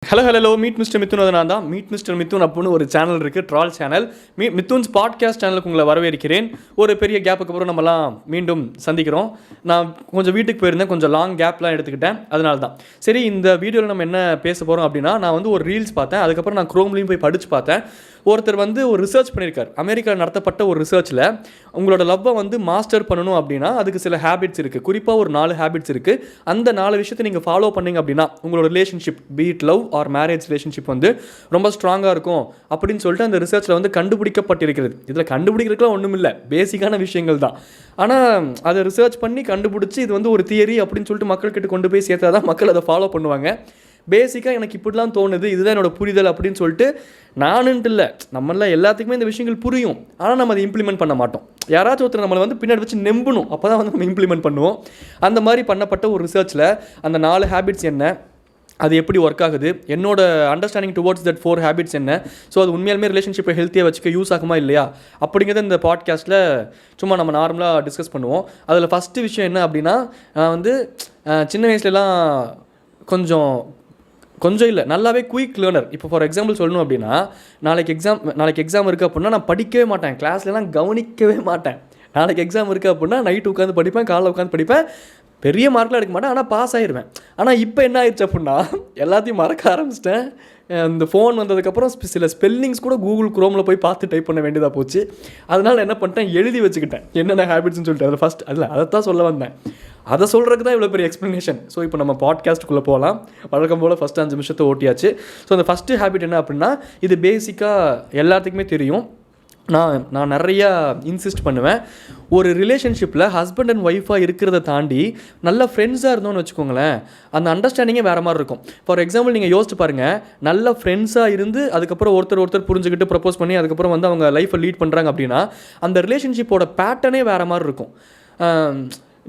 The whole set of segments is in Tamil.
Hello meet mister Mithun. நான் தான் மீட் மிஸ்டர் மித்துன் அப்படின்னு ஒரு சேனல் இருக்குது, ட்ரால் சேனல். மித்துன்ஸ் பாட்காஸ்ட் சேனலுக்கு உங்களை வரவேற்கிறேன். ஒரு பெரிய கேப்புக்கு அப்புறம் நம்மலாம் மீண்டும் சந்திக்கிறோம். நான் கொஞ்சம் வீட்டுக்கு போயிருந்தேன், கொஞ்சம் லாங் கேப்லாம் எடுத்துக்கிட்டேன், அதனால தான். சரி, இந்த வீடியோவில் நம்ம என்ன பேச போகிறோம் அப்படின்னா, நான் வந்து ஒரு ரீல்ஸ் பார்த்தேன், அதுக்கப்புறம் நான் க்ரோம்லேயும் போய் படித்து பார்த்தேன். ஒருத்தர் வந்து ஒரு ரிசர்ச் பண்ணியிருக்கார். அமெரிக்காவில் நடத்தப்பட்ட ஒரு ரிசர்ச்சில் உங்களோட லவ்வை வந்து மாஸ்டர் பண்ணணும் அப்படின்னா அதுக்கு சில ஹேபிட்ஸ் இருக்குது. குறிப்பாக ஒரு 4 ஹேபிட்ஸ் இருக்குது. அந்த 4 விஷயத்தை நீங்கள் ஃபாலோ பண்ணிங்க அப்படின்னா உங்களோட relationship, be it love or marriage relationship வந்து ரொம்ப ஸ்ட்ராங்காக இருக்கும் அப்படின்னு சொல்லிட்டு அந்த ரிசர்ச்சில் வந்து கண்டுபிடிக்கப்பட்டிருக்கிறது. இதில் கண்டுபிடிக்கிறதுக்குலாம் ஒன்றும் இல்லை, பேசிக்கான விஷயங்கள் தான். ஆனால் அதை ரிசர்ச் பண்ணி கண்டுபிடிச்சி இது வந்து ஒரு தியரி அப்படின்னு சொல்லிட்டு மக்கள்கிட்ட கொண்டு போய் சேர்த்தா தான் மக்கள் அதை ஃபாலோ பண்ணுவாங்க. பேசிக்காக எனக்கு இப்படிலாம் தோணுது, இதுதான் என்னோட புரிதல் அப்படின்னு சொல்லிட்டு நானுன்ட்டு இல்லை, நம்மளாம் எல்லாத்துக்குமே இந்த விஷயங்கள் புரியும். ஆனால் நம்ம அதை இம்ப்ளிமெண்ட் பண்ண மாட்டோம். யாராச்சும் ஒருத்தர் நம்மளை வந்து பின்னாடி வச்சு நம்பணும், அப்போ தான் வந்து நம்ம இம்ப்ளிமெண்ட் பண்ணுவோம். அந்த மாதிரி பண்ணப்பட்ட ஒரு ரிசர்ச்சில் அந்த 4 ஹேபிட்ஸ் என்ன, அது எப்படி ஒர்க் ஆகுது, என்னோட அண்டர்ஸ்டாண்டிங் டுவோர்ட்ஸ் தட் 4 ஹேபிட்ஸ் என்ன, ஸோ அது உண்மையாலுமே ரிலேஷன்ஷிப்பை ஹெல்த்தியாக வச்சுக்க யூஸ் ஆகுமா இல்லையா அப்படிங்கிறத இந்த பாட்காஸ்ட்டில் சும்மா நம்ம நார்மலாக டிஸ்கஸ் பண்ணுவோம். அதில் ஃபஸ்ட்டு விஷயம் என்ன அப்படின்னா, நான் வந்து சின்ன வயசுலலாம் கொஞ்சம் இல்லை, நல்லாவே குயிக் லேர்னர். இப்போ ஃபார் எக்ஸாம்பிள் சொல்லணும் அப்படின்னா, நாளைக்கு எக்ஸாம் இருக்குது அப்படின்னா நான் படிக்கவே மாட்டேன், கிளாஸ்லாம் கவனிக்கவே மாட்டேன். நாளைக்கு எக்ஸாம் இருக்குது அப்படின்னா நைட்டு உட்காந்து படிப்பேன், காலைல உட்காந்து படிப்பேன், பெரிய மார்க்லாம் எடுக்க மாட்டேன், ஆனால் பாஸ் ஆயிடுவேன். ஆனால் இப்போ என்ன ஆயிடுச்சு அப்படின்னா எல்லாத்தையும் மறக்க ஆரம்பிச்சிட்டேன். இந்த ஃபோன் வந்ததுக்கப்புறம் சில ஸ்பெல்லிங்ஸ் கூட கூகுள் குரோமில் போய் பார்த்து டைப் பண்ண வேண்டியதாக போச்சு. அதனால் என்ன பண்ணிட்டேன், எழுதி வச்சுக்கிட்டேன் என்னென்ன ஹேபிட்ஸ்னு சொல்லிட்டு. அதில் ஃபஸ்ட் அதைத்தான் சொல்ல வந்தேன், அதை சொல்கிறதுக்கு தான் இவ்வளோ பெரிய எக்ஸ்ப்ளனேஷன். ஸோ இப்போ நம்ம பாட்காஸ்ட்டுக்குள்ளே போகலாம். வழக்கம் போல் ஃபஸ்ட்டு 5 நிமிஷத்தை ஓட்டியாச்சு. ஸோ அந்த ஃபஸ்ட்டு ஹேபிட் என்ன அப்படின்னா, இது பேசிக்காக எல்லாத்துக்குமே தெரியும். நான் நிறையா இன்சிஸ்ட் பண்ணுவேன். ஒரு ரிலேஷன்ஷிப்பில் ஹஸ்பண்ட் அண்ட் ஒய்ஃபாக இருக்கிறத தாண்டி நல்ல ஃப்ரெண்ட்ஸாக இருந்தோம்னு வச்சுக்கோங்களேன், அந்த அண்டர்ஸ்டாண்டிங்கே வேறு மாதிரி இருக்கும். ஃபார் எக்ஸாம்பிள் நீங்கள் யோசிச்சு பாருங்கள், நல்ல ஃப்ரெண்ட்ஸாக இருந்து அதுக்கப்புறம் ஒருத்தர் புரிஞ்சுக்கிட்டு ப்ரப்போஸ் பண்ணி அதுக்கப்புறம் வந்து அவங்க லைஃப்பை லீட் பண்ணுறாங்க அப்படின்னா அந்த ரிலேஷன்ஷிப்போட பேட்டர்னே வேறு மாதிரி இருக்கும்.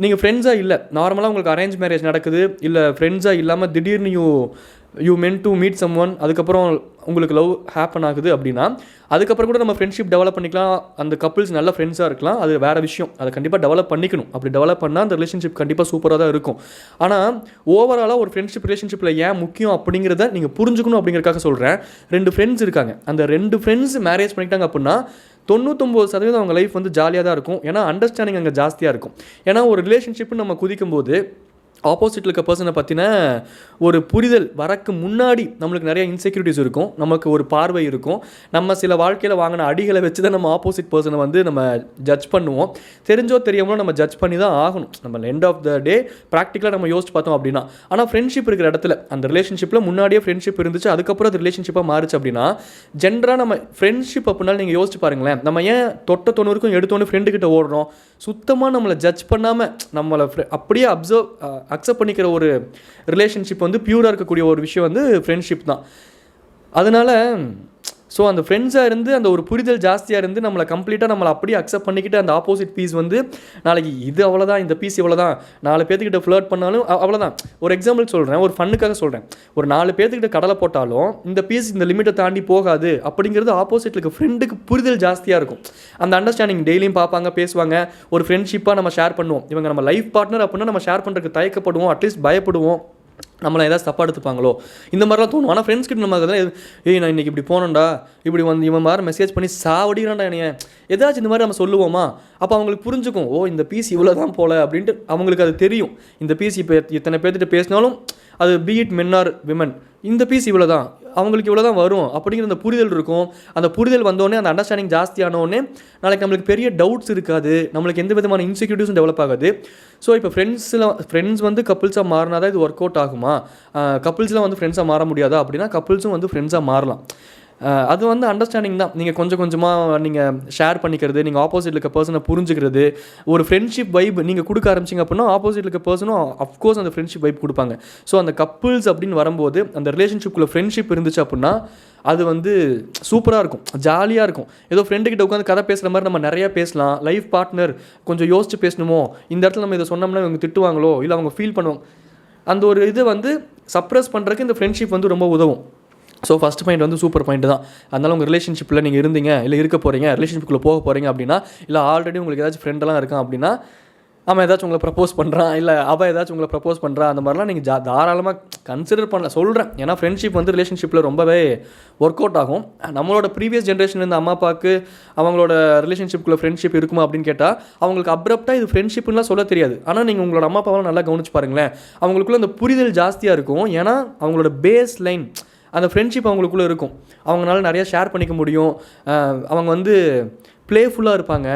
நீங்கள் ஃப்ரெண்ட்ஸாக இல்லை, நார்மலாக உங்களுக்கு அரேஞ்ச் மேரேஜ் நடக்குது, இல்லை ஃப்ரெண்ட்ஸாக இல்லாமல் திடீர்னு you meant to meet someone, அதுக்கப்புறம் உங்களுக்கு லவ் ஹேப்பன் ஆகுது அப்படின்னா அதுக்கப்புறம் கூட நம்ம ஃப்ரெண்ட்ஷிப் டெவலப் பண்ணிக்கலாம். அந்த கப்புள்ஸ் நல்ல ஃப்ரெண்ட்ஸாக இருக்கலாம், அது வேறு விஷயம். அதை கண்டிப்பாக டெவலப் பண்ணிக்கணும். அப்படி டெவலப் பண்ணால் அந்த ரிலேஷன்ஷிப் கண்டிப்பாக சூப்பராக தான் இருக்கும். ஆனால் ஓவராலாக ஒரு ரிலேஷன்ஷிப்பில் ஏன் முக்கியம் அப்படிங்கிறத நீங்கள் புரிஞ்சுக்கணும் அப்படிங்கிறதுக்காக சொல்கிறேன். 2 ஃப்ரெண்ட்ஸ் இருக்காங்க, அந்த 2 ஃப்ரெண்ட்ஸ் மேரேஜ் பண்ணிக்கிட்டாங்க அப்படின்னா 99% அவங்க லைஃப் வந்து ஜாலியாக தான் இருக்கும். ஏன்னா அண்டர்ஸ்டாண்டிங் அங்கே ஜாஸ்தியாக இருக்கும். ஏன்னா ஒரு ரிலேஷன்ஷிப்னு நம்ம குதிக்கும்போது ஆப்போசிட்டில் இருக்க பர்சனை பற்றின ஒரு புரிதல் வரக்கு முன்னாடி நம்மளுக்கு நிறைய இன்செக்யூரிட்டிஸ் இருக்கும், நமக்கு ஒரு பார்வை இருக்கும். நம்ம சில வாழ்க்கையில் வாங்கின அடிகளை வச்சு தான் நம்ம ஆப்போசிட் பர்சனை வந்து நம்ம ஜட்ஜ் பண்ணுவோம். தெரிஞ்சோ தெரியாமலோ நம்ம ஜட்ஜ் பண்ணி தான் ஆகணும். நம்ம எண்ட் ஆஃப் த டே ப்ராக்டிக்கலாக நம்ம யோசிச்சு பார்த்தோம் அப்படின்னா. ஆனால் ஃப்ரெண்ட்ஷிப் இருக்கிற இடத்துல அந்த ரிலேஷன்ஷிப்பில் முன்னாடியே ஃப்ரெண்ட்ஷிப் இருந்துச்சு, அதுக்கப்புறம் அது ரிலேஷன்ஷிப்பாக மாறுச்சு அப்படின்னா ஜென்ரலாக நம்ம ஃப்ரெண்ட்ஷிப் அப்படின்னாலும் நீங்கள் யோசிச்சு பாருங்களேன், நம்ம ஏன் தொட்ட தொண்ணூறுக்கும் எடுத்தோன்னு ஃப்ரெண்டுக்கிட்ட ஓடுறோம்? சுத்தமாக நம்மளை ஜட்ஜ் பண்ணாமல் நம்மளை அப்படியே அக்செப்ட் பண்ணிக்கிற ஒரு ரிலேஷன்ஷிப் வந்து பியூராக இருக்கக்கூடிய ஒரு விஷயம் வந்து ஃப்ரெண்ட்ஷிப் தான். அதனால் ஸோ அந்த ஃப்ரெண்ட்ஸாக இருந்து அந்த ஒரு புரிதல் ஜாஸ்தியாக இருந்து நம்மளை கம்ப்ளீட்டாக நம்மளை அப்படியே அக்செப்ட் பண்ணிக்கிட்டு அந்த ஆப்போசிட் பீஸ் வந்து நாளைக்கு இது அவ்வளோதான், இந்த பீஸ் இவ்வளோதான், 4 பேர்த்துக்கிட்ட ஃப்ளர்ட் பண்ணாலும் அவ்வளோதான். ஒரு எக்ஸாம்பிள் சொல்கிறேன், ஒரு ஃபன்னுக்காக சொல்கிறேன். ஒரு 4 பேர்த்துக்கிட்ட கடலை போட்டாலும் இந்த பீஸ் இந்த லிமிட்டை தாண்டி போகாது அப்படிங்கிறது ஆப்போசிட்டில் இருக்க ஃப்ரெண்டுக்கு புரிதல் ஜாஸ்தியாக இருக்கும். அந்த அண்டர்ஸ்டாண்டிங் டெய்லியும் பார்ப்பாங்க, பேசுவாங்க. ஒரு ஃப்ரெண்ட்ஷிப்பாக நம்ம ஷேர் பண்ணுவோம். இவங்க நம்ம லைஃப் பார்ட்னர் அப்படின்னா நம்ம ஷேர் பண்ணுறதுக்கு தயக்கப்படுவோம், அட்லீஸ்ட் பயப்படுவோம், நம்மளை ஏதாவது தப்பாக எடுத்துப்பாங்களோ, இந்த மாதிரிலாம் தோணும். ஆனால் ஃப்ரெண்ட்ஸ் கிட்ட நம்ம நான் இன்றைக்கி இப்படி போனோம்டா, இப்படி வந்து இவன் மாதிரி மெசேஜ் பண்ணி சாவடிக்கிறான்டா என்னைய, ஏதாச்சும் இந்த மாதிரி நம்ம சொல்லுவோமா, அப்போ அவங்களுக்கு புரிஞ்சுக்கும், ஓ இந்த பீஸ் இவ்வளோ தான் போல அப்படின்ட்டு அவங்களுக்கு அது தெரியும். இந்த பீஸ் இப்போ இத்தனை பேர்த்திட்ட பேசினாலும் அது பீட் மென் ஆர் விமன், இந்த பீஸ் இவ்வளோ தான், அவங்களுக்கு இவ்வளோ தான் வரும் அப்படிங்கிற அந்த புரிதல் இருக்கும். அந்த புரிதல் வந்தோடனே அந்த அண்டர்ஸ்டாண்டிங் ஜாஸ்தியானோடனே நாளைக்கு நம்மளுக்கு பெரிய டவுட்ஸ் இருக்காது, நம்மளுக்கு எந்த விதமான இன்செக்யூரிட்டிஸும் டெவலப் ஆகாது. ஸோ இப்போ ஃப்ரெண்ட்ஸ் வந்து கப்புள்ஸாக மாறினா தான் இது ஒர்க் அவுட் ஆகுமா? கப்புள்ஸ்லாம் வந்து ஃப்ரெண்ட்ஸாக மாற முடியாதா அப்படின்னா கப்புள்ஸும் வந்து ஃப்ரெண்ட்ஸாக மாறலாம். அது வந்து அண்டர்ஸ்டாண்டிங் தான். நீங்கள் கொஞ்சம் கொஞ்சமாக நீங்கள் ஷேர் பண்ணிக்கிறது, நீங்கள் ஆப்போசிட்டில் இருக்க பர்சனை புரிஞ்சுக்கிறது, ஒரு ஃப்ரெண்ட்ஷிப் வைப் நீங்கள் கொடுக்க ஆரம்பிச்சிங்க அப்படின்னா ஆப்போசிட்டில் இருக்க பர்சனும் அஃப்கோர்ஸ் அந்த ஃப்ரெண்ட்ஷிப் வைப் கொடுப்பாங்க. ஸோ அந்த கப்புள்ஸ் அப்படின்னு வரும்போது அந்த ரிலேஷன்ஷிப்பில் ஃப்ரெண்ட்ஷிப் இருந்துச்சு அப்படின்னா அது வந்து சூப்பராக இருக்கும், ஜாலியாக இருக்கும். ஏதோ ஃப்ரெண்டுக்கிட்ட உட்காந்து கதை பேசுகிற மாதிரி நம்ம நிறையா பேசலாம். லைஃப் பார்ட்னர் கொஞ்சம் யோசிச்சு பேசணுமோ, இந்த இடத்துல நம்ம இதை சொன்னோம்னா இவங்க திட்டுவாங்களோ, இல்லை அவங்க ஃபீல் பண்ணுவாங்க, அந்த ஒரு இது வந்து சப்ரஸ் பண்ணுறதுக்கு இந்த ஃப்ரெண்ட்ஷிப் வந்து ரொம்ப உதவும். ஸோ ஃபஸ்ட் பாயிண்ட் வந்து சூப்பர் பாயிண்ட் தான். அதனால் உங்கள் ரிலேஷன்ஷிப்பில் நீங்கள் இருந்தீங்க, இல்லை இருக்க போகிறீங்க, ரிலேஷன்ஷிப்புக்குள்ளே போக போகிறீங்க அப்படின்னா, இல்லை ஆல்ரெடி உங்களுக்கு ஏதாச்சும் ஃப்ரெண்டெல்லாம் இருக்கான் அப்படின்னா அவன் ஏதாச்சும் உங்களை ப்ரப்போஸ் பண்ணுறான், இல்லை அவள் ஏதாச்சும் உங்களை ப்ரப்போஸ் பண்ணுறா, அந்த மாதிரிலாம் நீங்கள் தாராளமாக கன்சிடர் பண்ணல சொல்கிறேன். ஏன்னா ஃப்ரெண்ட்ஷிப் வந்து ரிலேஷன்ஷிப்பில் ரொம்பவே ஒர்க் அவுட் ஆகும். நம்மளோட ப்ரீவியஸ் ஜென்ரேஷன் இருந்த அம்மா அப்பாவுக்கு அவங்களோட ரிலேஷன்ஷிப்பில் ஃப்ரெண்ட்ஷிப் இருக்குமா அப்படின்னு கேட்டால் அவங்களுக்கு அப்ரப்டாக இது ஃப்ரெண்ட்ஷிப்லாம் சொல்ல தெரியாது. ஆனால் நீங்கள் உங்களோட அம்மா அப்பாவெல்லாம் நல்லா கவனிச்சு பாருங்களேன், அவங்களுக்குள்ள அந்த புரிதல் ஜாஸ்தியாக இருக்கும். ஏன்னா அவங்களோட பேஸ் லைன் அந்த ஃப்ரெண்ட்ஷிப் அவங்களுக்குள்ளே இருக்கும். அவங்களால நிறையா ஷேர் பண்ணிக்க முடியும். அவங்க வந்து ப்ளேஃபுல்லாக இருப்பாங்க.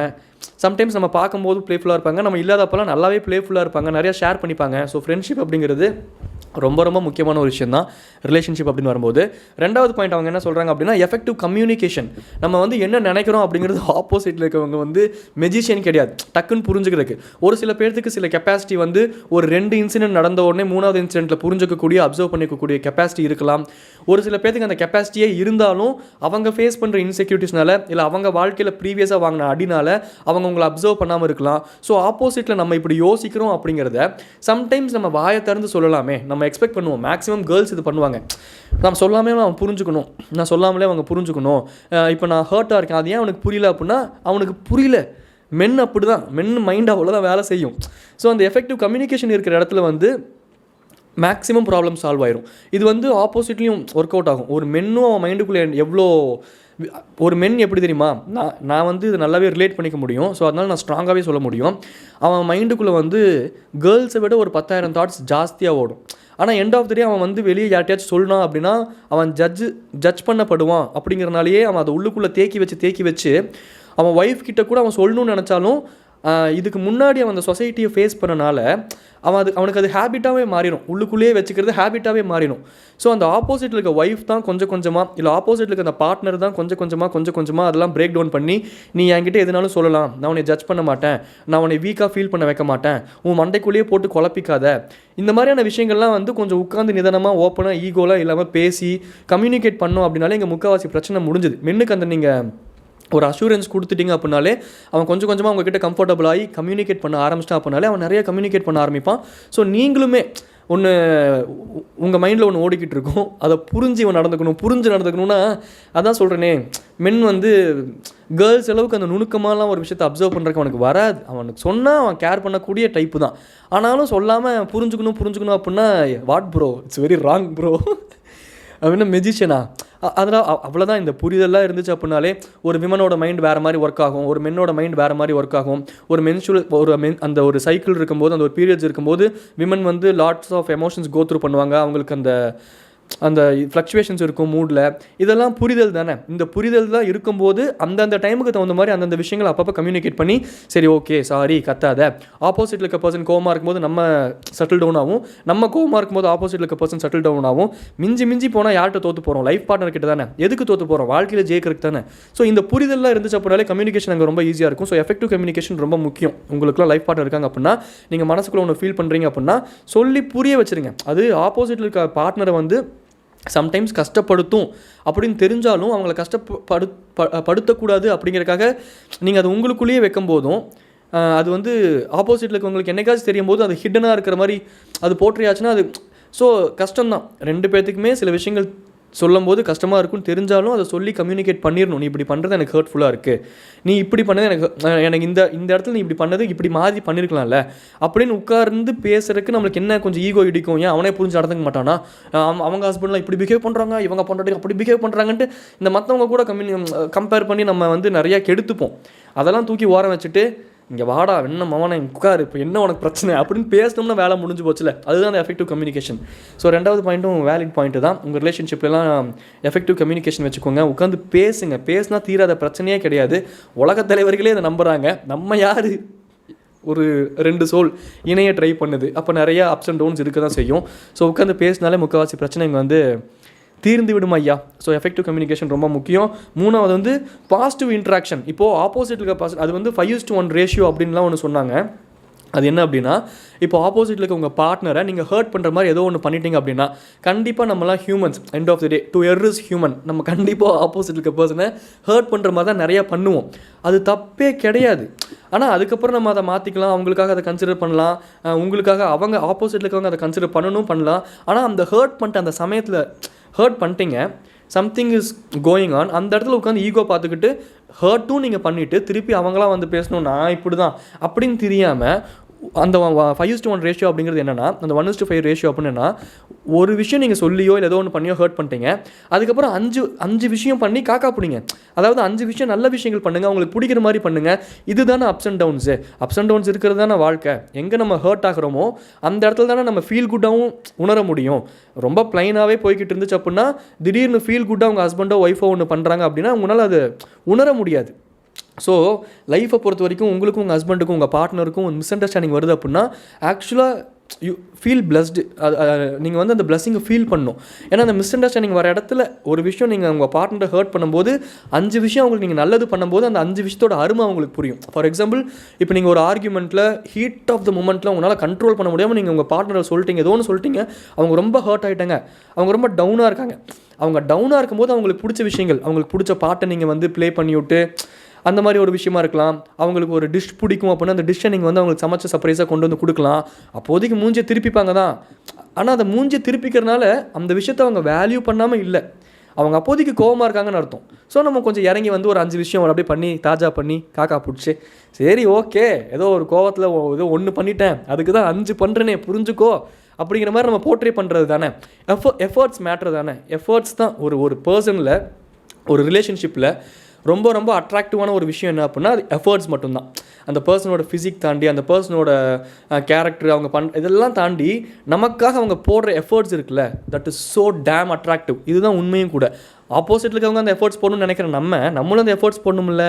சம்டைம்ஸ் நம்ம பார்க்கும்போது ப்ளேஃபுல்லாக இருப்பாங்க, நம்ம இல்லாதப்பெல்லாம் நல்லாவே ப்ளேஃபுல்லாக இருப்பாங்க, நிறையா ஷேர் பண்ணிப்பாங்க. ஸோ ஃப்ரெண்ட்ஷிப் அப்படிங்கிறது ரொம்ப ரொம்ப முக்கியமான ஒரு விஷயம் தான் ரிலேஷன்ஷிப் அப்படின்னு வரும்போது. ரெண்டாவது பாயிண்ட் அவங்க என்ன சொல்கிறாங்க அப்படின்னா எஃபெக்டிவ் கம்யூனிகேஷன். நம்ம வந்து என்ன நினைக்கிறோம் அப்படிங்கிறது ஆப்போசிட்டில் இருக்கவங்க வந்து மெஜிஷியன் கிடையாது, டக்குன்னு புரிஞ்சுக்கிறதுக்கு. ஒரு சில பேர்த்துக்கு சில கெப்பாசிட்டி வந்து ஒரு 2 இன்சிடென்ட் நடந்த உடனே 3வது இன்சிடென்ட்டில் புரிஞ்சுக்கக்கூடிய அப்சர்வ் பண்ணிக்கக்கூடிய கெப்பாசிட்டி இருக்கலாம். ஒரு சில பேர்த்துக்கு அந்த கெப்பாசிட்டியே இருந்தாலும் அவங்க ஃபேஸ் பண்ணுற இன்செக்யூரிட்டிஸ்னால இல்லை அவங்க வாழ்க்கையில் ப்ரீவியஸாக வாங்கின அடினால அவங்க உங்களை அப்சர்வ் பண்ணாமல் இருக்கலாம். ஸோ ஆப்போசிட்டில் நம்ம இப்படி யோசிக்கிறோம் அப்படிங்கிறத சம்டைம்ஸ் நம்ம வாயை திறந்து சொல்லலாமே, நம்ம எக்ஸ்பெக்ட் பண்ணுவோம். மேக்ஸிமம் கேர்ள்ஸ் இது பண்ணுவாங்க, நம்ம சொல்லாமே அவன் புரிஞ்சுக்கணும், நான் சொல்லாமலே அவங்க புரிஞ்சுக்கணும். இப்போ நான் ஹர்ட்டாக இருக்கேன், அது ஏன் அவனுக்கு புரியல அப்படின்னா அவனுக்கு புரியல. மென் அப்படி தான், மென் மைண்ட் அவ்வளோதான் வேலை செய்யும். ஸோ அந்த எஃபெக்டிவ் கம்யூனிகேஷன் இருக்கிற இடத்துல வந்து மேக்ஸிமம் ப்ராப்ளம் சால்வ் ஆயிரும். இது வந்து ஆப்போசிட்லேயும் ஒர்க் அவுட் ஆகும். ஒரு மென்னும் அவன் மைண்டுக்குள்ளே எவ்வளோ ஒரு மென் எப்படி தெரியுமா, நான் வந்து இது நல்லாவே ரிலேட் பண்ணிக்க முடியும். ஸோ அதனால் நான் ஸ்ட்ராங்காகவே சொல்ல முடியும். அவன் மைண்டுக்குள்ளே வந்து கேர்ள்ஸை விட ஒரு 10,000 தாட்ஸ் ஜாஸ்தியாக ஓடும். ஆனால் எண்ட் ஆஃப் த டே அவன் வந்து வெளியே யார்ட்டையாச்சும் சொல்லணும் அப்படின்னா அவன் ஜட்ஜ் பண்ணப்படுவான். அப்படிங்கிறனாலேயே அவன் அதை உள்ளுக்குள்ளே தேக்கி வச்சு அவன் ஒய்ஃப் கிட்ட கூட அவன் சொல்லணும்னு நினச்சாலும் இதுக்கு முன்னாடி அவன் அந்த சொசைட்டியை ஃபேஸ் பண்ணனால அவனுக்கு அது ஹேபிட்டாகவே மாறிடும். உள்ளுக்குள்ளேயே வச்சுக்கிறது ஹேபிட்டாகவே மாறிடும். ஸோ அந்த ஆப்போசிட்டில் இருக்க ஒய்ஃப் தான் கொஞ்சம் கொஞ்சமாக, இல்லை ஆப்போசிட்டில் இருக்க அந்த பார்ட்னர் தான் கொஞ்சம் கொஞ்சமாக அதெல்லாம் பிரேக் டவுன் பண்ணி நீ என்கிட்ட எதுனாலும் சொல்லலாம், நான் உன்னை ஜட்ஜ் பண்ண மாட்டேன், நான் உன்னை வீக்காக ஃபீல் பண்ண வைக்க மாட்டேன், உன் மண்டைக்குள்ளேயே போட்டு குழப்பிக்காத, இந்த மாதிரியான விஷயங்கள்லாம் வந்து கொஞ்சம் உட்காந்து நிதானமாக ஓப்பனாக ஈகோலாம் இல்லாமல் பேசி கம்யூனிகேட் பண்ணோம் அப்படின்னாலே இங்கே முக்கால்வாசி பிரச்சனை முடிஞ்சுது. மென்னுக்கு அந்த நீங்கள் ஒரு அஷூரன்ஸ் கொடுத்துட்டிங்க அப்படின்னாலே அவன் கொஞ்சம் கொஞ்சமாக உங்ககிட்ட கம்ஃபர்டபுள் ஆகி கம்யூனிகேட் பண்ண ஆரம்பிச்சிட்டான் அப்படின்னாலே அவன் நிறைய கம்யூனிகேட் பண்ண ஆரம்பிப்பான். ஸோ நீங்களுமே ஒன்று உங்கள் மைண்டில் ஒன்று ஓடிக்கிட்டு இருக்கும், அதை புரிஞ்சு நடந்துக்கணும்னா அதான் சொல்கிறேனே, மென் வந்து கேர்ள்ஸ் அளவுக்கு அந்த நுணுக்கமாலாம் ஒரு விஷயத்தை அப்சர்வ் பண்ணுறதுக்கு அவனுக்கு வராது. அவனுக்கு சொன்னால் அவன் கேர் பண்ணக்கூடிய டைப்பு தான். ஆனாலும் சொல்லாமல் புரிஞ்சுக்கணும் அப்படின்னா what bro, it's very wrong bro அப்படின்னா மெஜிஷியனா. அதெல்லாம் அவ்வளோதான். இந்த புரிதெல்லாம் இருந்துச்சு அப்படின்னாலே ஒரு விமனோட மைண்ட் வேறு மாதிரி ஒர்க் ஆகும், ஒரு மென்னோட மைண்ட் வேறு மாதிரி ஒர்க் ஆகும். அந்த ஒரு சைக்கிள் இருக்கும்போது, அந்த ஒரு பீரியட்ஸ் இருக்கும்போது விமன் வந்து lots of emotions go through பண்ணுவாங்க. அவங்களுக்கு அந்த ஃப்ளக்சுவேஷன்ஸ் இருக்கும் மூடில். இதெல்லாம் புரிதல் தானே. இந்த புரிதல் தான் இருக்கும்போது அந்தந்த டைமுக்கு தகுந்த மாதிரி அந்தந்த விஷயங்களை அப்பப்போ கம்யூனிகேட் பண்ணி சரி ஓகே சாரி கத்தாத, ஆப்போசிட்டில் இருக்க பர்சன் கோவமாக இருக்கும்போது நம்ம செட்டில் டவுன் ஆகும், நம்ம கோவமாக இருக்கும்போது ஆப்போசிட்டில் இருக்க பர்சன் செட்டில் டவுன் ஆகும். மிஞ்சி போனால் யார்கிட்ட தோற்று போகிறோம், லைஃப் பார்ட்னர் கிட்ட தானே. எதுக்கு தோற்று போகிறோம், வாழ்க்கையில் ஜெயிக்கிறதுக்கு தானே. ஸோ இந்த புரிதல்லாம் இருந்துச்சு அப்படின்னாலே கம்யூனிகேஷன் அங்கே ரொம்ப ஈஸியாக இருக்கும். ஸோ எஃபெக்டிவ் கம்யூனிகேஷன் ரொம்ப முக்கியம். உங்களுக்குலாம் லைஃப் பார்ட்னர் இருக்காங்க அப்படின்னா நீங்கள் மனசுக்குள்ள ஒன்று ஃபீல் பண்ணுறீங்க அப்படின்னா சொல்லி புரிய வச்சுருங்க. அது ஆப்போசிட்டில் இருக்க பார்ட்னரை வந்து சம்டைம்ஸ் கஷ்டப்படுத்தும் அப்படின்னு தெரிஞ்சாலும் அவங்கள படுத்தக்கூடாது அப்படிங்கிறக்காக நீங்கள் அது உங்களுக்குள்ளேயே வைக்கும் போதும் அது வந்து ஆப்போசிட்டில் இருக்கவங்களுக்கு என்னைக்காச்சும் தெரியும் போது அது ஹிட்டனாக இருக்கிற மாதிரி அது போற்றியாச்சுன்னா அது ஸோ கஷ்டம்தான். 2 பேர்த்துக்குமே சில விஷயங்கள் சொல்லும் போது கஷ்டமாக இருக்கும்னு தெரிஞ்சாலும் அதை சொல்லி கம்யூனிகேட் பண்ணிடணும். நீ இப்படி பண்ணுறது எனக்கு ஹர்ட்ஃபுல்லாக இருக்குது, நீ இப்படி பண்ணது எனக்கு இந்த இடத்துல நீ இப்படி பண்ணது இப்படி மாதிரி பண்ணியிருக்கலாம்ல அப்படின்னு உட்கார்ந்து பேசுறதுக்கு நம்மளுக்கு என்ன கொஞ்சம் ஈகோ இடிக்கும். ஏன் அவனே புரிஞ்சு நடந்துக்க மாட்டானா, அவங்க ஹஸ்பண்ட்லாம் இப்படி பிஹேவ் பண்ணுறாங்க, இவங்க பண்ணுறது அப்படி பிஹேவ் பண்ணுறாங்கன்ட்டு இந்த மற்றவங்க கூட கம்பேர் பண்ணி நம்ம வந்து நிறையா கெடுத்துப்போம். அதெல்லாம் தூக்கி ஓரம் வச்சுட்டு இங்கே வாடா என்ன மவனை உட்காரு, இப்போ என்ன உனக்கு பிரச்சனை அப்படின்னு பேசணும்னா வேலை முடிஞ்சு போச்சுல. அதுதான் அந்த எஃபெக்டிவ் கம்யூனிகேஷன். ஸோ 2வது பாயிண்ட்டும் வேலிட் பாயிண்ட்டு தான். உங்கள் ரிலேஷன்ஷிப்லாம் எஃபெக்டிவ் கம்யூனிகேஷன் வச்சுக்கோங்க, உட்காந்து பேசினா தீராத பிரச்சனையே கிடையாது. உலகத் தலைவர்களே அதை நம்புகிறாங்க, நம்ம யார் ஒரு 2 சோல் இணைய ட்ரை பண்ணுது. அப்போ நிறையா அப்ஸ் அண்ட் டவுன்ஸ் இருக்க தான் செய்யும். ஸோ உட்காந்து பேசினாலே முக்கால்வாசி பிரச்சனை இங்கே வந்து தீர்ந்து விடும் ஐயா. ஸோ எஃபெக்டிவ் கம்யூனிகேஷன் ரொம்ப முக்கியம். 3வது வந்து பாசிட்டிவ் இன்ட்ராக்ஷன். இப்போது ஆப்போசிட் இருக்க அது வந்து 5:1 ரேஷியோ அப்படின்லாம் ஒன்று சொன்னாங்க. அது என்ன அப்படின்னா, இப்போ ஆப்போசிட்டில் இருக்க உங்கள் பார்ட்னரை நீங்கள் ஹர்ட் பண்ணுற மாதிரி ஏதோ ஒன்று பண்ணிட்டீங்க அப்படின்னா கண்டிப்பாக நம்மளாம் humans, end of the day to err is human. நம்ம கண்டிப்பாக ஆப்போசிட் இருக்க பர்சனை ஹர்ட் பண்ணுற மாதிரி தான் நிறையா பண்ணுவோம். அது தப்பே கிடையாது. ஆனால் அதுக்கப்புறம் நம்ம அதை மாற்றிக்கலாம், அவங்களுக்காக அதை கன்சிடர் பண்ணலாம், உங்களுக்காக அவங்க ஆப்போசிட்டில் இருக்கவங்க அதை கன்சிடர் பண்ணலாம். ஆனால் அந்த ஹர்ட் பண்ணிட்டு அந்த சமயத்தில் ஹர்ட் பண்ணிட்டீங்க, சம்திங் இஸ் கோயிங் ஆன், அந்த இடத்துல உட்காந்து ஈகோ பார்த்துக்கிட்டு ஹர்ட்டும் நீங்கள் பண்ணிவிட்டு திருப்பி அவங்களாம் வந்து பேசணும் நான் இப்படி தான் அப்படின்னு தெரியாமல் அந்த 5:1 ரேஷியோ அப்படிங்கிறது என்னென்னா, அந்த 1:5 ரேஷியோ அப்படின்னா, ஒரு விஷயம் நீங்கள் சொல்லியோ இல்லை ஏதோ ஒன்று பண்ணியோ ஹர்ட் பண்ணிட்டீங்க, அதுக்கப்புறம் 5 விஷயம் பண்ணி காக்கா பிடிங்க. அதாவது 5 விஷயம் நல்ல விஷயங்கள் பண்ணுங்கள், அவங்களுக்கு பிடிக்கிற மாதிரி பண்ணுங்கள். இதுதானே அப்ஸ் அண்ட் டவுன்ஸ் இருக்கிறது தானே வாழ்க்கை. எங்கே நம்ம ஹர்ட் ஆகிறோமோ அந்த இடத்துல தானே நம்ம ஃபீல் குட்டாகவும் உணர முடியும். ரொம்ப ப்ளைனாகவே போய்கிட்டு இருந்துச்சு அப்படின்னா, திடீர்னு ஃபீல் குட்டாக அவங்க ஹஸ்பண்டோ ஒய்ஃபோ ஒன்று பண்ணுறாங்க அப்படின்னா உங்களால் அது உணர முடியாது. ஸோ லைஃப்பை பொறுத்த வரைக்கும் உங்களுக்கும் உங்கள் ஹஸ்பண்டுக்கும் உங்கள் பார்ட்னருக்கும் மிஸ் அண்டர்ஸ்டாண்டிங் வருது அப்படின்னா ஆக்சுவலாக யூ ஃபீல் பிளஸ்டு. நீங்கள் வந்து அந்த பிளஸ்ஸிங்கை ஃபீல் பண்ணணும். ஏன்னா அந்த மிஸ் அண்டர்ஸ்டாண்டிங் வர இடத்துல ஒரு விஷயம் நீங்கள் உங்கள் பார்ட்னரை ஹர்ட் பண்ணும்போது 5 விஷயம் அவங்களுக்கு நீங்கள் நல்லது பண்ணும்போது அந்த 5 விஷயத்தோட அருமை அவங்களுக்கு புரியும். ஃபார் எக்ஸாம்பிள், இப்போ நீங்கள் ஒரு ஆர்குமெண்ட்டில் ஹீட் ஆஃப் த மூமெண்ட்டில் உங்களால் கண்ட்ரோல் பண்ண முடியாமல் நீங்கள் உங்கள் பார்ட்னரை சொல்லிட்டீங்க, ஏதோ ஒன்று சொல்லிட்டீங்க, அவங்க ரொம்ப ஹர்ட் ஆகிட்டாங்க, அவங்க ரொம்ப டவுனாக இருக்காங்க. அவங்க டவுனாக இருக்கும்போது அவங்களுக்கு பிடிச்ச விஷயங்கள், அவங்களுக்கு பிடிச்ச பாட்டை நீங்கள் வந்து ப்ளே பண்ணிவிட்டு அந்த மாதிரி ஒரு விஷயமா இருக்கலாம். அவங்களுக்கு ஒரு டிஷ் பிடிக்கும் அப்படின்னா அந்த டிஷ்ஷை நீங்கள் வந்து அவங்களுக்கு சமைச்ச சர்ப்ரைஸாக கொண்டு வந்து கொடுக்கலாம். அப்போதைக்கு மூஞ்சியை திருப்பிப்பாங்க தான். ஆனால் அந்த மூஞ்சியை திருப்பிக்கிறனால அந்த விஷயத்தை அவங்க வேல்யூ பண்ணாமல் இல்லை, அவங்க அப்போதைக்கு கோவமாக இருக்காங்கன்னு அர்த்தம். ஸோ நம்ம கொஞ்சம் இறங்கி வந்து ஒரு 5 விஷயம் அப்படியே பண்ணி தாஜா பண்ணி காக்கா பிடிச்சி, சரி ஓகே ஏதோ ஒரு கோவத்தில் ஏதோ ஒன்று பண்ணிட்டேன், அதுக்கு தான் 5 பண்ணுறேனே புரிஞ்சுக்கோ அப்படிங்கிற மாதிரி நம்ம போர்ட்ரே பண்ணுறது தானே. எஃபர்ட்ஸ் மேட்ரு தானே. எஃபர்ட்ஸ் தான் ஒரு பர்சனில் ஒரு ரிலேஷன்ஷிப்பில் ரொம்ப ரொம்ப அட்ராக்டிவான ஒரு விஷயம் என்ன அப்படின்னா அது எஃபர்ட்ஸ் மட்டும்தான். அந்த பர்சனோட ஃபிசிக் தாண்டி, அந்த பர்சனோட கேரக்டர், அவங்க இதெல்லாம் தாண்டி நமக்காக அவங்க போடுற எஃபர்ட்ஸ் இருக்குல்ல, that is so damn attractive. இதுதான் உண்மையும் கூட. ஆப்போசிட்டில் இருக்கவங்க அந்த எஃபர்ட்ஸ் போடணும்னு நினைக்கிறேன், நம்மளும் அந்த எஃபர்ட்ஸ் போடணும்ல.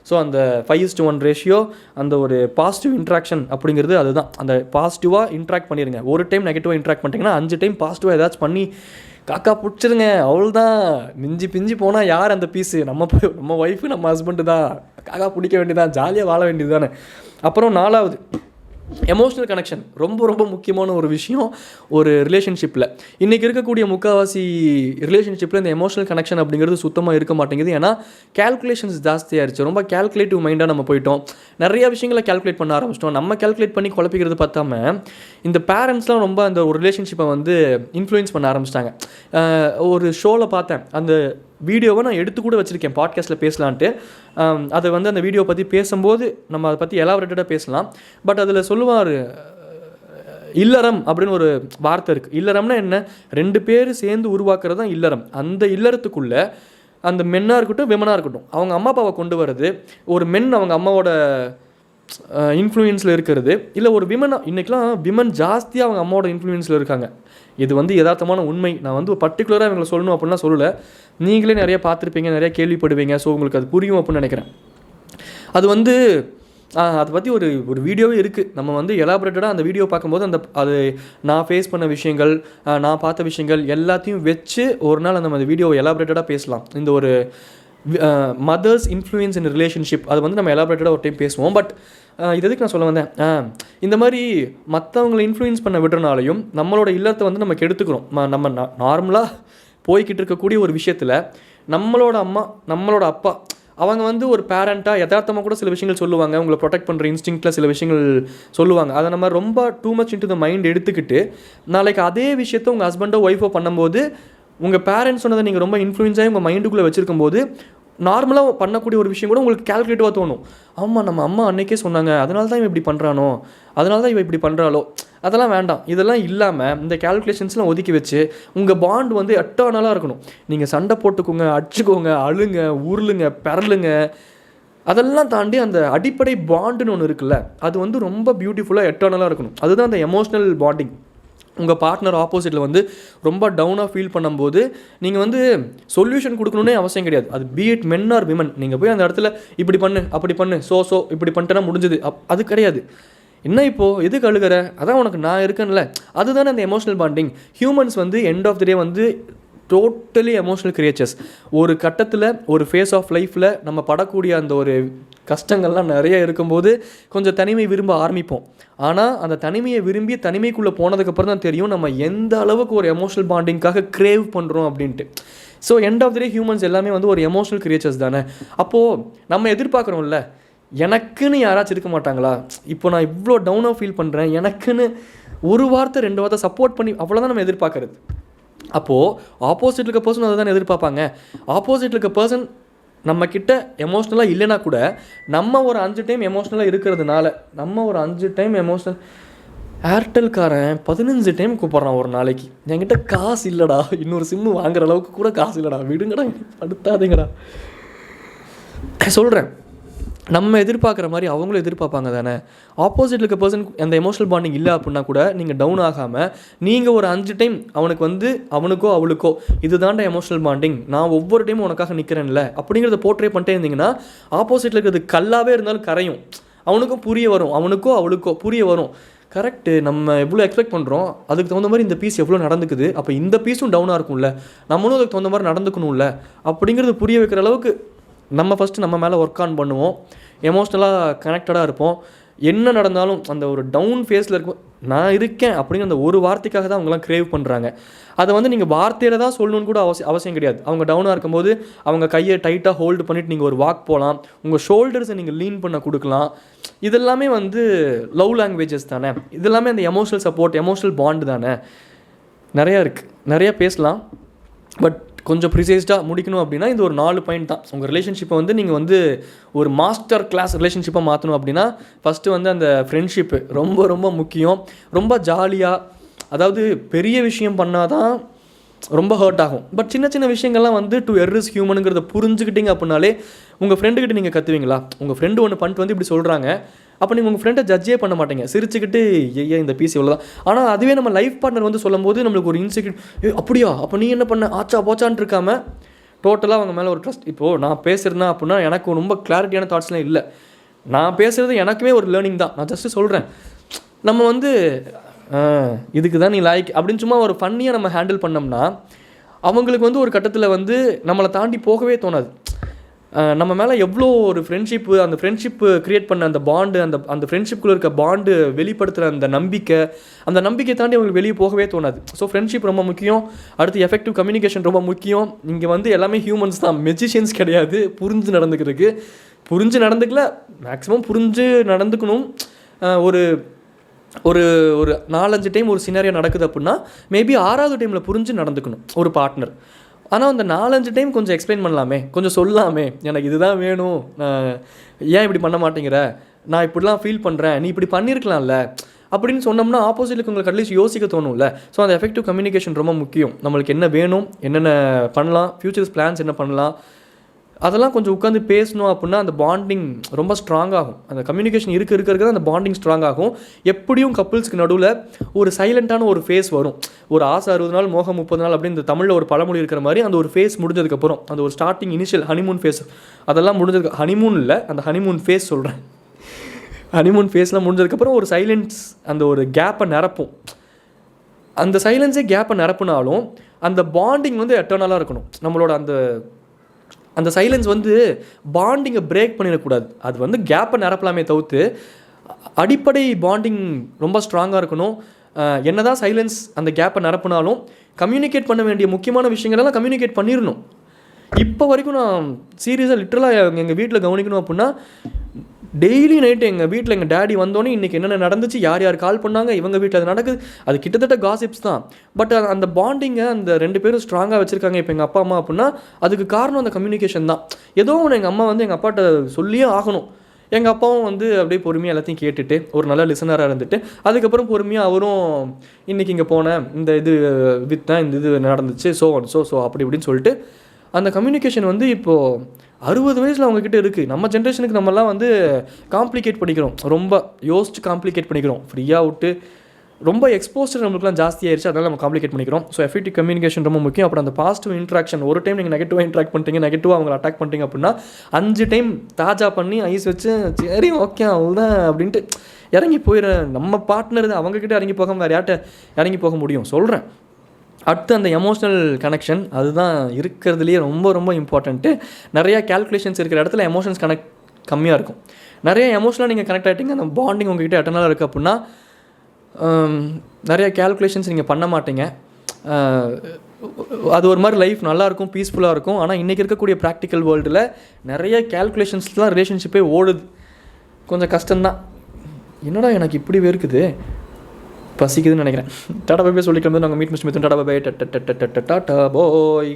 ஸோ அந்த 5:1 ரேஷியோ, அந்த ஒரு பாசிட்டிவ் இன்ட்ராக்ஷன் அப்படிங்கிறது அதுதான். அந்த பாசிட்டிவாக இன்ட்ராக்ட் பண்ணிடுங்க. ஒரு டைம் நெகட்டிவாக இன்ட்ராக்ட் பண்ணிட்டீங்கன்னா 5 டைம் பாசிட்டிவாக ஏதாச்சும் பண்ணி காக்கா பிடிச்சிருங்க. அவ்வளோதான். மிஞ்சி பிஞ்சி போனால் யார் அந்த பீஸு? நம்ம ஒய்ஃபு நம்ம ஹஸ்பண்டு தான். காக்கா பிடிக்க வேண்டியதான், ஜாலியாக வாழ வேண்டியது தானே. அப்புறம் 4வது எமோஷ்னல் கனெக்ஷன். ரொம்ப ரொம்ப முக்கியமான ஒரு விஷயம் ஒரு ரிலேஷன்ஷிப்பில். இன்றைக்கி இருக்கக்கூடிய முக்கால்வாசி ரிலேஷன்ஷிப்பில் இந்த எமோஷ்னல் கனெக்ஷன் அப்படிங்கிறது சுத்தமாக இருக்க மாட்டேங்குது. ஏன்னா கேல்குலேஷன்ஸ் ஜாஸ்தியாகிடுச்சு. ரொம்ப கேல்குலேட்டிவ் மைண்டாக நம்ம போயிட்டோம். நிறைய விஷயங்களை கேல்குலேட் பண்ண ஆரம்பிச்சிட்டோம். நம்ம கேல்குலேட் பண்ணி குழப்பிக்கிறது பார்த்தாம இந்த பேரண்ட்ஸ்லாம் ரொம்ப அந்த ஒரு ரிலேஷன்ஷிப்பை வந்து இன்ஃப்ளூயன்ஸ் பண்ண ஆரம்பிச்சிட்டாங்க. ஒரு ஷோவில் பார்த்தேன், அந்த வீடியோவை நான் எடுத்து கூட வச்சுருக்கேன் பாட்காஸ்ட்டில் பேசலான்ட்டு. அதை வந்து அந்த வீடியோ பற்றி பேசும்போது நம்ம அதை பற்றி எலாபரேட்டடாக பேசலாம். பட் அதில் சொல்லுவார், இல்லறம் அப்படின்னு ஒரு வார்த்தை இருக்குது. இல்லறம்னா என்ன? 2 பேர் சேர்ந்து உருவாக்குறது தான் இல்லறம். அந்த இல்லறத்துக்குள்ளே அந்த மென்னாக இருக்கட்டும் விமனாக இருக்கட்டும் அவங்க அம்மா அப்பாவை கொண்டு வர்றது. ஒரு மென் அவங்க அம்மாவோட இன்ஃப்ளூயன்ஸில் இருக்கிறது, இல்லை ஒரு இன்றைக்கெலாம் விமன் ஜாஸ்தியாக அவங்க அம்மாவோட இன்ஃப்ளூயன்ஸில் இருக்காங்க. இது வந்து யதார்த்தமான உண்மை. நான் வந்து பர்டிகுலராக இவங்களை சொல்லணும் அப்படின்னா சொல்லலை. நீங்களே நிறைய பார்த்துருப்பீங்க, நிறைய கேள்விப்படுவீங்க. ஸோ உங்களுக்கு அது புரியும் அப்படின்னு நினைக்கிறேன். அது வந்து அதை பற்றி ஒரு வீடியோவே இருக்குது. நம்ம வந்து எலாபரேட்டடாக அந்த வீடியோ பார்க்கும்போது அது நான் ஃபேஸ் பண்ண விஷயங்கள், நான் பார்த்த விஷயங்கள் எல்லாத்தையும் வச்சு ஒரு நாள் நம்ம அந்த வீடியோவை எலாபரேட்டடாக பேசலாம். இந்த ஒரு மதர்ஸ் இன்ஃப்ளூயன்ஸ் இன் ரிலேஷன்ஷிப் அது வந்து நம்ம எலாபரேட்டடாக ஒரு டைம் பேசுவோம். பட் இது எதுக்கு நான் சொல்ல வந்தேன், இந்த மாதிரி மற்றவங்களை இன்ஃப்ளூயன்ஸ் பண்ண விடுறனாலையும் நம்மளோட இல்லத்தை வந்து நம்ம கெடுத்துக்கிறோம். நம்ம நார்மலாக போய்கிட்டு இருக்கக்கூடிய ஒரு விஷயத்தில் நம்மளோட அம்மா நம்மளோட அப்பா அவங்க வந்து ஒரு பேரண்ட்டாக யதார்த்தமாக கூட சில விஷயங்கள் சொல்லுவாங்க. உங்களை ப்ரொடெக்ட் பண்ணுற இன்ஸ்டிங்க்டில் சில விஷயங்கள் சொல்லுவாங்க. அதை நம்ம ரொம்ப too much into the mind எடுத்துக்கிட்டு நாளைக்கு அதே விஷயத்தை உங்கள் ஹஸ்பண்டோ ஒய்ஃபோ பண்ணும்போது உங்கள் பேரண்ட்ஸ் சொன்னதை நீங்கள் ரொம்ப இன்ஃப்ளூயன்ஸாக உங்கள் மைண்டுக்குள்ளே வச்சுருக்கும் போது நார்மலாக பண்ணக்கூடிய ஒரு விஷயம் கூட உங்களுக்கு கேல்குலேட்டிவாக தோணும். ஆமாம், நம்ம அம்மா அன்றைக்கே சொன்னாங்க, அதனால தான் இவன் இப்படி பண்ணுறானோ, அதனால தான் இவன் இப்படி பண்ணுறாளோ. அதெல்லாம் வேண்டாம். இதெல்லாம் இல்லாமல் இந்த கேல்குலேஷன்ஸ்லாம் ஒதுக்கி வச்சு உங்கள் பாண்ட் வந்து எட்டர்னலாக இருக்கணும். நீங்கள் சண்டை போட்டுக்கோங்க, அடிச்சுக்கோங்க, அழுங்க, உருளுங்க, பெறலுங்க, அதெல்லாம் தாண்டி அந்த அடிப்படை பாண்டுன்னு ஒன்று இருக்குல்ல, அது வந்து ரொம்ப பியூட்டிஃபுல்லாக எட்டர்னலாக இருக்கணும். அதுதான் அந்த எமோஷ்னல் பாண்டிங். உங்கள் பார்ட்னர் ஆப்போசிட்டில் வந்து ரொம்ப டவுனாக ஃபீல் பண்ணும்போது நீங்கள் வந்து சொல்யூஷன் கொடுக்கணுன்னே அவசியம் கிடையாது. அது பீட் மென் ஆர் விமன். நீங்கள் போய் அந்த இடத்துல இப்படி பண்ணு அப்படி பண்ணு ஸோ இப்படி பண்ணிட்டேன்னா முடிஞ்சது அது கிடையாது. என்ன இப்போது எதுக்கு அழுகிற, அதான் உனக்கு நான் இருக்கேன்ல, அதுதானே அந்த எமோஷ்னல் பாண்டிங். ஹியூமன்ஸ் வந்து எண்ட் ஆஃப் த டே வந்து டோட்டலி எமோஷ்னல் கிரியேச்சர்ஸ். ஒரு கட்டத்தில் ஒரு ஃபேஸ் ஆஃப் லைஃப்பில் நம்ம படக்கூடிய அந்த ஒரு கஷ்டங்கள்லாம் நிறைய இருக்கும்போது கொஞ்சம் தனிமை விரும்ப ஆரம்பிப்போம். ஆனால் அந்த தனிமையை விரும்பி தனிமைக்குள்ளே போனதுக்கப்புறம் தான் தெரியும் நம்ம எந்த அளவுக்கு ஒரு எமோஷ்னல் பாண்டிங்காக க்ரேவ் பண்ணுறோம் அப்படின்ட்டு. So end of the day humans எல்லாமே வந்து ஒரு எமோஷ்னல் கிரியேச்சர்ஸ் தானே. அப்போது நம்ம எதிர்பார்க்குறோம்ல, எனக்குன்னு யாராச்சும் இருக்க மாட்டாங்களா, இப்போ நான் இவ்வளோ டவுனாக ஃபீல் பண்ணுறேன், எனக்குன்னு ஒரு வார்த்தை 2 வார்த்தை சப்போர்ட் பண்ணி, அவ்வளோதான் நம்ம எதிர்பார்க்குறது. அப்போது ஆப்போசிட்டில் இருக்க பர்சன் அதை தான் எதிர்பார்ப்பாங்க. ஆப்போசிட்டில் இருக்க பர்சன் நம்மக்கிட்ட எமோஷ்னலாக இல்லைனா கூட நம்ம ஒரு 5 டைம் எமோஷ்னலாக இருக்கிறதுனால நம்ம ஒரு 5 டைம் எமோஷ்னல் ஏர்டெல்காரன் 15 டைம் கூப்பிட்றான் ஒரு நாளைக்கு. என்கிட்ட காசு இல்லைடா, இன்னொரு சிம்மு வாங்குற அளவுக்கு கூட காசு இல்லைடா, விடுங்கடா, படுத்தாதீங்கடா. சொல்கிறேன், நம்ம எதிர்பார்க்குற மாதிரி அவங்களும் எதிர்பார்ப்பாங்க தானே. ஆப்போசிட்டில் இருக்க பர்சன் அந்த எமோஷனல் பாண்டிங் இல்லை அப்படின்னா கூட நீங்கள் டவுன் ஆகாமல் நீங்கள் ஒரு 5 டைம் அவனுக்கோ அவளுக்கோ இது தாண்டா எமோஷனல் பாண்டிங், நான் ஒவ்வொரு டைமும் உனக்காக நிற்கிறேன்ல அப்படிங்கிறத போர்ட்ரே பண்ணிட்டே இருந்தீங்கன்னா ஆப்போசிட்டில் இருக்கிறது கல்லாவே இருந்தாலும் கரையும். அவனுக்கும் புரிய வரும், அவனுக்கோ அவளுக்கோ புரிய வரும். கரெக்டு, நம்ம எவ்வளோ எக்ஸ்பெக்ட் பண்ணுறோம் அதுக்கு தகுந்த மாதிரி இந்த பீஸ் எவ்வளோ நடந்துக்குது, அப்போ இந்த பீஸும் டவுனாக இருக்கும்ல, நம்மளும் அதுக்கு தகுந்த மாதிரி நடந்துக்கணும்ல அப்படிங்கிறது புரிய வைக்கிற அளவுக்கு நம்ம ஃபஸ்ட்டு நம்ம மேலே ஒர்க் ஆன் பண்ணுவோம். எமோஷ்னலாக கனெக்டடாக இருப்போம். என்ன நடந்தாலும் அந்த ஒரு டவுன் ஃபேஸில் இருக்கும், நான் இருக்கேன் அப்படிங்கிற அந்த ஒரு வார்த்தைக்காக தான் அவங்களாம் க்ரேவ் பண்ணுறாங்க. அதை வந்து நீங்கள் வார்த்தையில் தான் சொல்லணும்னு கூட அவசியம் கிடையாது. அவங்க டவுனாக இருக்கும்போது அவங்க கையை டைட்டாக ஹோல்டு பண்ணிவிட்டு நீங்கள் ஒரு வாக் போகலாம், உங்கள் ஷோல்டர்ஸை நீங்கள் லீன் பண்ண கொடுக்கலாம். இதெல்லாமே வந்து லவ் லாங்குவேஜஸ் தானே, இதெல்லாமே அந்த எமோஷனல் சப்போர்ட், எமோஷனல் பாண்டு தானே. நிறையா இருக்குது, நிறையா பேசலாம். பட் கொஞ்சம் ப்ரிசைஸ்டாக முடிக்கணும் அப்படின்னா இது ஒரு 4 பாயிண்ட் தான். உங்கள் ரிலேஷன்ஷிப்பை வந்து நீங்கள் வந்து ஒரு மாஸ்டர் கிளாஸ் ரிலேஷன்ஷிப்பாக மாற்றணும் அப்படின்னா ஃபஸ்ட்டு வந்து அந்த ஃப்ரெண்ட்ஷிப்பு ரொம்ப ரொம்ப முக்கியம். ரொம்ப ஜாலியாக, அதாவது பெரிய விஷயம் பண்ணால் தான் ரொம்ப ஹர்ட் ஆகும். பட் சின்ன சின்ன விஷயங்கள்லாம் வந்து டு எர்ரிஸ் ஹியூமனுங்கிறத புரிஞ்சுக்கிட்டீங்க அப்படின்னாலே உங்கள் ஃப்ரெண்டுக்கிட்ட நீங்கள் கற்றுவீங்களா. உங்கள் ஃப்ரெண்டு ஒன்று பண்ணிட்டு வந்து இப்படி சொல்கிறாங்க, அப்போ நீங்கள் உங்கள் ஃப்ரெண்டை ஜட்ஜே பண்ண மாட்டீங்க, சிரிச்சுக்கிட்டு ஐயா இந்த பீஸ் இவ்வளோ தான். ஆனால் அதுவே நம்ம லைஃப் பார்ட்னர் வந்து சொல்லும் போது நம்மளுக்கு ஒரு இன்செக்யூர், அப்படியா அப்போ நீ என்ன பண்ண ஆச்சா போச்சான்னு இருக்காமல் டோட்டலாக அவங்க மேலே ஒரு ட்ரஸ்ட். இப்போது நான் பேசுகிறேன்னா அப்படின்னா எனக்கு ரொம்ப கிளாரிட்டியான தாட்ஸ்லாம் இல்லை, நான் பேசுகிறது எனக்குமே ஒரு லேர்னிங் தான். நான் ஜஸ்ட்டு சொல்கிறேன், நம்ம வந்து இதுக்கு தான் நீ லைக் அப்படின்னு சும்மா ஒரு ஃபன்னியாக நம்ம ஹேண்டில் பண்ணோம்னா அவங்களுக்கு வந்து ஒரு கட்டத்தில் வந்து நம்மளை தாண்டி போகவே தோணாது. நம்ம மேலே எவ்வளோ ஒரு ஃப்ரெண்ட்ஷிப்பு, அந்த ஃப்ரெண்ட்ஷிப்பு க்ரியேட் பண்ண அந்த பாண்டு, அந்த ஃப்ரெண்ட்ஷிப்புக்குள்ளே இருக்க பாண்டு வெளிப்படுத்துகிற அந்த நம்பிக்கை தாண்டி அவங்களுக்கு வெளியே போகவே தோணாது. ஸோ ஃப்ரெண்ட்ஷிப் ரொம்ப முக்கியம். அடுத்து எஃபெக்டிவ் கம்யூனிகேஷன் ரொம்ப முக்கியம். இங்கே வந்து எல்லாமே ஹியூமன்ஸ் தான், மெஜிஷியன்ஸ் கிடையாது. புரிஞ்சு நடந்துக்கல, மேக்ஸிமம் புரிஞ்சு நடந்துக்கணும். ஒரு ஒரு ஒரு 4-5 டைம் ஒரு சினாரியோ நடக்குது அப்படின்னா மேபி 6வது டைமில் புரிஞ்சு நடந்துக்கணும் ஒரு பார்ட்னர். ஆனால் அந்த 4-5 டைம் கொஞ்சம் எக்ஸ்பிளைன் பண்ணலாமே, கொஞ்சம் சொல்லலாமே, எனக்கு இதுதான் வேணும், ஏன் இப்படி பண்ண மாட்டேங்கிற, நான் இப்படிலாம் ஃபீல் பண்ணுறேன், நீ இப்படி பண்ணியிருக்கலாம்ல அப்படின்னு சொன்னோம்னா ஆப்போசிட்டுக்கு உங்களுக்கு அட்லீஸ்ட் யோசிக்க தோணும்ல. ஸோ அந்த எஃபெக்டிவ் கம்யூனிகேஷன் ரொம்ப முக்கியம். நம்மளுக்கு என்ன வேணும், என்னென்ன பண்ணலாம், ஃப்யூச்சர்ஸ் பிளான்ஸ் என்ன பண்ணலாம், அதெல்லாம் கொஞ்சம் உட்காந்து பேசணும் அப்படின்னா அந்த பாண்டிங் ரொம்ப ஸ்ட்ராங் ஆகும். அந்த கம்யூனிகேஷன் இருக்க அந்த பாண்டிங் ஸ்ட்ராங் ஆகும். எப்படியும் கப்புள்ஸ்க்கு நடுவில் ஒரு சைலண்ட்டான ஒரு ஃபேஸ் வரும். ஒரு ஆசை 60 நாள் மோகம் 30 நாள் அப்படின்னு இந்த தமிழில் ஒரு பழமொழி இருக்கிற மாதிரி அந்த ஒரு ஃபேஸ் முடிஞ்சதுக்கப்புறம் அந்த ஒரு ஸ்டார்டிங் இனிஷியல் ஹனிமூன் ஃபேஸ் அதெல்லாம் முடிஞ்சதுக்கு, ஹனிமூன் இல்லை அந்த ஹனிமூன் ஃபேஸ் சொல்கிறேன், ஹனிமூன் ஃபேஸ்லாம் முடிஞ்சதுக்கப்புறம் ஒரு சைலன்ஸ் அந்த ஒரு கேப்பை நிரப்பும். அந்த சைலன்ஸே கேப்பை நிரப்புனாலும் அந்த பாண்டிங் வந்து எட்டர்னலாக இருக்கணும். நம்மளோட அந்த சைலன்ஸ் வந்து பாண்டிங்கை பிரேக் பண்ணிடக்கூடாது. அது வந்து கேப்பை நிரப்பலாமே தவிர்த்து அடிப்படை பாண்டிங் ரொம்ப ஸ்ட்ராங்காக இருக்கணும். என்னதான் சைலன்ஸ் அந்த கேப்பை நிரப்புனாலும் கம்யூனிகேட் பண்ண வேண்டிய முக்கியமான விஷயங்களெல்லாம் கம்யூனிகேட் பண்ணிடணும். இப்போ வரைக்கும் நான் சீரியஸாக லிட்டரலாக எங்கள் வீட்டில் கவனிக்கணும் அப்படின்னா டெய்லி நைட்டு எங்கள் வீட்டில் எங்கள் டேடி வந்தோடனே இன்றைக்கி என்னென்ன நடந்துச்சு, யார் யார் கால் பண்ணாங்க, இவங்க வீட்டில் அது நடக்குது, அது கிட்டத்தட்ட காசிப்ஸ் தான். பட் அந்த பாண்டிங்கை அந்த 2 பேரும் ஸ்ட்ராங்காக வச்சுருக்காங்க இப்போ எங்கள் அப்பா அம்மா அப்படின்னா அதுக்கு காரணம் அந்த கம்யூனிகேஷன் தான். ஏதோ ஒன்று எங்கள் அம்மா வந்து எங்கள் அப்பாட்ட சொல்லியே ஆகணும். எங்கள் அப்பாவும் வந்து அப்படியே பொறுமையாக எல்லாத்தையும் கேட்டுட்டு ஒரு நல்ல லிசனராக இருந்துட்டு அதுக்கப்புறம் பொறுமையாக அவரும் இன்றைக்கி இங்கே போனேன், இந்த இது விற்றேன், இந்த இது நடந்துச்சு, ஸோ அப்படி இப்படின்னு சொல்லிட்டு அந்த கம்யூனிகேஷன் வந்து இப்போது 60 வயசில் அவங்கக்கிட்ட இருக்குது. நம்ம ஜென்ரேஷனுக்கு நம்மலாம் வந்து காம்ப்ளிகேட் பண்ணிக்கிறோம், ரொம்ப யோசிச்சு காம்ப்ளிகேட் பண்ணிக்கிறோம். ஃப்ரீயாக விட்டு ரொம்ப எக்ஸ்போஸ்டர் நம்மளுக்குலாம் ஜாஸ்தியாகிடுச்சு, அதனால் நம்ம காம்ப்ளிகேட் பண்ணிக்கிறோம். ஸோ எஃபெக்டிவ் கம்யூனிகேஷன் ரொம்ப முக்கியம். அப்புறம் அந்த பாசிட்டிவ் இன்ட்ராக்ஷன், ஒரு டைம் நீங்கள் நெகட்டிவாக இன்ட்ராக்ட் பண்ணிட்டீங்க, நெகட்டிவாக அவங்களை அட்டாக் பண்ணிட்டீங்க அப்படின்னா 5 டைம் தாஜா பண்ணி ஐஸ் வச்சு சரி ஓகே அவ்வளோதான் அப்படின்ட்டு இறங்கி போயிடுற நம்ம பார்ட்னர் அவங்கக்கிட்ட இறங்கி போகாமல் வேறு யார்கிட்ட இறங்கி போக முடியும் சொல்கிறேன். அடுத்து அந்த எமோஷ்னல் கனெக்ஷன் அதுதான் இருக்கிறதுலேயே ரொம்ப ரொம்ப இம்பார்ட்டண்ட்டு. நிறையா கேல்குலேஷன்ஸ் இருக்கிற இடத்துல எமோஷன்ஸ் கம்மியாக இருக்கும். நிறைய எமோஷனலாக நீங்கள் கனெக்ட் ஆகிட்டீங்க, அந்த பாண்டிங் உங்கள்கிட்ட எட்டர்னலாக இருக்குது அப்படின்னா நிறையா கேல்குலேஷன்ஸ் நீங்கள் பண்ண மாட்டீங்க. அது ஒரு மாதிரி லைஃப் நல்லாயிருக்கும், பீஸ்ஃபுல்லாக இருக்கும். ஆனால் இன்றைக்கி இருக்கக்கூடிய ப்ராக்டிக்கல் வேர்ல்டில் நிறைய கேல்குலேஷன்ஸ்லாம் ரிலேஷன்ஷிப்பே ஓடுது. கொஞ்சம் கஷ்டம்தான். என்னடா எனக்கு இப்படி இருக்குது பசிக்குதுன்னு நினைக்கிறேன். டாடா பாய் சொல்லிட்டு வந்து நாங்கள் மீட் மிஸ்ட் டாடா பாய் டாடா பாய்.